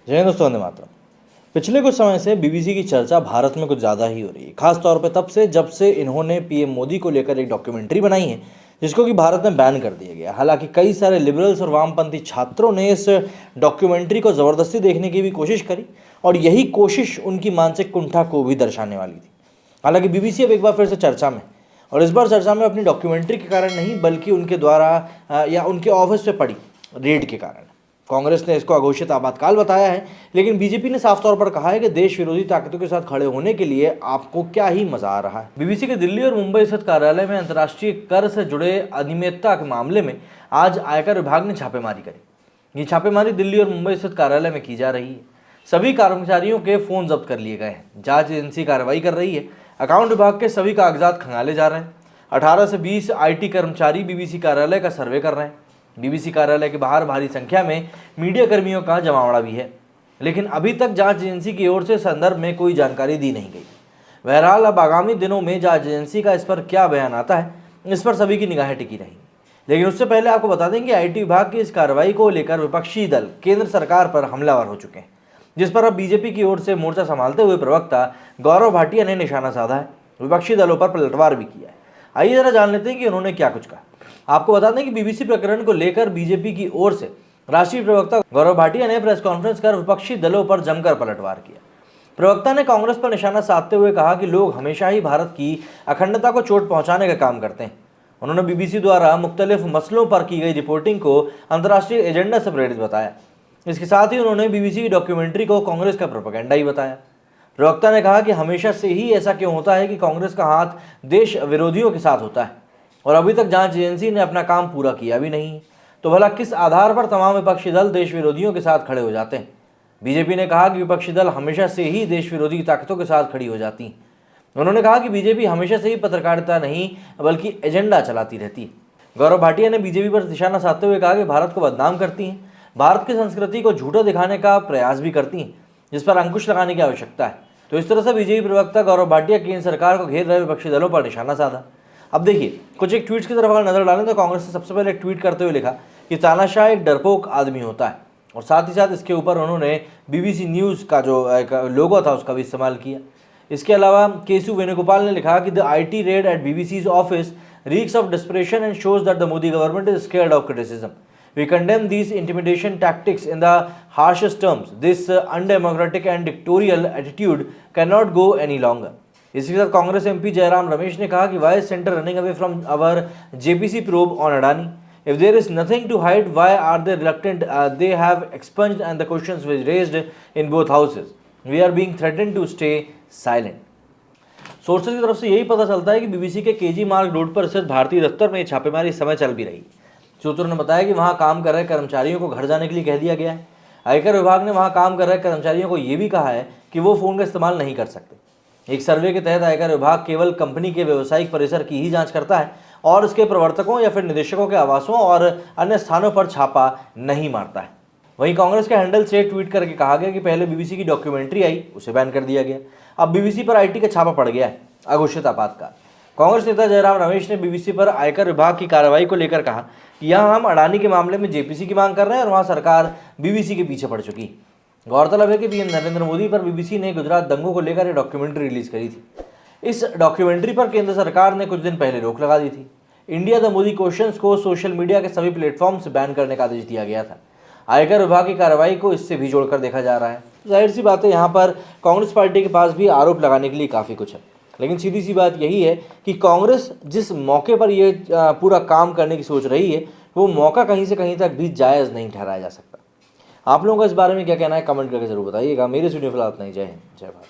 जय हिंद दोस्तों, वंदे मातरम। पिछले कुछ समय से बीबीसी की चर्चा भारत में कुछ ज़्यादा ही हो रही है, खास तौर पे तब से जब से इन्होंने पीएम मोदी को लेकर एक डॉक्यूमेंट्री बनाई है जिसको कि भारत में बैन कर दिया गया। हालांकि कई सारे लिबरल्स और वामपंथी छात्रों ने इस डॉक्यूमेंट्री को ज़बरदस्ती देखने की भी कोशिश करी और यही कोशिश उनकी मानसिक कुंठा को भी दर्शाने वाली थी। हालांकि बीबीसी अब एक बार फिर से चर्चा में, और इस बार चर्चा में अपनी डॉक्यूमेंट्री के कारण नहीं बल्कि उनके द्वारा या उनके ऑफिस पे पड़ी रेड के कारण। कांग्रेस ने इसको अघोषित आपातकाल बताया है, लेकिन बीजेपी ने साफ तौर पर कहा है कि देश विरोधी ताकतों के साथ खड़े होने के लिए आपको क्या ही मजा आ रहा है। बीबीसी के दिल्ली और मुंबई स्थित कार्यालय में अंतर्राष्ट्रीय कर से जुड़े अनियमितता के मामले में आज आयकर विभाग ने छापेमारी करी। ये छापेमारी दिल्ली और मुंबई स्थित कार्यालय में की जा रही है। सभी कर्मचारियों के फोन जब्त कर लिए गए हैं। जांच एजेंसी कार्रवाई कर रही है। अकाउंट विभाग के सभी कागजात खंगाले जा रहे हैं। 18 से 20 IT कर्मचारी बीबीसी कार्यालय का सर्वे कर रहे हैं। बीबीसी कार्यालय के बाहर भारी संख्या में मीडिया कर्मियों का जमावड़ा भी है, लेकिन अभी तक जांच एजेंसी की ओर से संदर्भ में कोई जानकारी दी नहीं गई। बहरहाल अब आगामी दिनों में जांच एजेंसी का इस पर क्या बयान आता है, इस पर सभी की निगाहें टिकी रहेंगी। लेकिन उससे पहले आपको बता दें कि IT विभाग की इस कार्रवाई को लेकर विपक्षी दल केंद्र सरकार पर हमलावर हो चुके हैं, जिस पर अब बीजेपी की ओर से मोर्चा संभालते हुए प्रवक्ता गौरव भाटिया ने निशाना साधा है। विपक्षी दलों पर पलटवार भी किया है। आइए जरा जान लेते हैं कि उन्होंने क्या कुछ कहा। आपको बता दें कि बीबीसी प्रकरण को लेकर बीजेपी की ओर से राष्ट्रीय प्रवक्ता गौरव भाटिया ने प्रेस कॉन्फ्रेंस कर विपक्षी दलों पर जमकर पलटवार किया। प्रवक्ता ने कांग्रेस पर निशाना साधते हुए कहा कि लोग हमेशा ही भारत की अखंडता को चोट पहुंचाने का काम करते हैं। उन्होंने बीबीसी द्वारा मुख्तलिफ मसलों पर की गई रिपोर्टिंग को अंतर्राष्ट्रीय एजेंडा से प्रेरित बताया। इसके साथ ही उन्होंने बीबीसी की डॉक्यूमेंट्री को कांग्रेस का प्रोपेगेंडा ही बताया। प्रवक्ता ने कहा कि हमेशा से ही ऐसा क्यों होता है कि कांग्रेस का हाथ देश विरोधियों के साथ होता है और अभी तक जांच एजेंसी ने अपना काम पूरा किया भी नहीं, तो भला किस आधार पर तमाम विपक्षी दल देश विरोधियों के साथ खड़े हो जाते हैं। बीजेपी ने कहा कि विपक्षी दल हमेशा से ही देश विरोधी ताकतों के साथ खड़ी हो जाती हैं। उन्होंने कहा कि बीजेपी हमेशा से ही पत्रकारिता नहीं बल्कि एजेंडा चलाती रहती है। गौरव भाटिया ने बीजेपी पर निशाना साधते हुए कहा कि भारत को बदनाम करती हैं, भारत की संस्कृति को झूठा दिखाने का प्रयास भी करती हैं, जिस पर अंकुश लगाने की आवश्यकता है। तो इस तरह से बीजेपी प्रवक्ता गौरव भाटिया केंद्र सरकार को घेर रहे विपक्षी दलों पर निशाना साधा। अब देखिए कुछ एक ट्वीट्स की तरफ अगर नजर डालें तो कांग्रेस ने सबसे पहले एक ट्वीट करते हुए लिखा कि तानाशाह एक डरपोक आदमी होता है, और साथ ही साथ इसके ऊपर उन्होंने बीबीसी न्यूज़ का जो लोगो था उसका भी इस्तेमाल किया। इसके अलावा केसु वेणुगोपाल ने लिखा कि the IT raid at BBC's office reeks of desperation and shows that the Modi government is scared of criticism. We condemn these intimidation tactics in the harshest terms. This undemocratic and dictatorial attitude cannot go any longer. इसी के साथ Congress MP Jairam Ramesh ने कहा कि why is center running away from our JPC probe on Adani? If there is nothing to hide, why are they reluctant? They have expunged and the questions were raised in both houses. We are being threatened to stay silent. Sources की तरफ से यही पता चलता है कि BBC के KG मार्ग रोड पर स्थित भारतीय दफ्तर में छापेमारी इस समय चल भी रही। सूत्रों ने बताया कि वहां काम कर रहे कर्मचारियों को घर जाने के लिए कह दिया गया है। आयकर विभाग ने वहां काम कर रहे कर्मचारियों को यह भी कहा है कि वो फ़ोन का इस्तेमाल नहीं कर सकते। एक सर्वे के तहत आयकर विभाग केवल कंपनी के व्यावसायिक परिसर की ही जांच करता है और इसके प्रवर्तकों या फिर निदेशकों के आवासों और अन्य स्थानों पर छापा नहीं मारता है। वहीं कांग्रेस के हैंडल से ट्वीट करके कहा गया कि पहले बीबीसी की डॉक्यूमेंट्री आई, उसे बैन कर दिया गया। अब बीबीसी पर IT का छापा पड़ गया है, अघोषित आपातकाल। कांग्रेस नेता जयराम रमेश ने बीबीसी पर आयकर विभाग की कार्रवाई को लेकर कहा कि यहाँ हम अडानी के मामले में JPC की मांग कर रहे हैं और वहाँ सरकार बीबीसी के पीछे पड़ चुकी। गौरतलब है कि PM नरेंद्र मोदी पर बीबीसी ने गुजरात दंगों को लेकर एक डॉक्यूमेंट्री रिलीज करी थी। इस डॉक्यूमेंट्री पर केंद्र सरकार ने कुछ दिन पहले रोक लगा दी थी। इंडिया द मोदी क्वेश्चंस को सोशल मीडिया के सभी प्लेटफॉर्म से बैन करने का आदेश दिया गया था। आयकर विभाग की कार्रवाई को इससे भी जोड़कर देखा जा रहा है। जाहिर सी बात है, यहाँ पर कांग्रेस पार्टी के पास भी आरोप लगाने के लिए काफ़ी कुछ है, लेकिन सीधी सी बात यही है कि कांग्रेस जिस मौके पर ये पूरा काम करने की सोच रही है वो मौका कहीं से कहीं तक भी जायज़ नहीं ठहराया जा सकता। आप लोगों का इस बारे में क्या कहना है, कमेंट करके जरूर बताइएगा। मेरे वीडियो फिलहाल इतना ही। जय हिंद, जय भारत।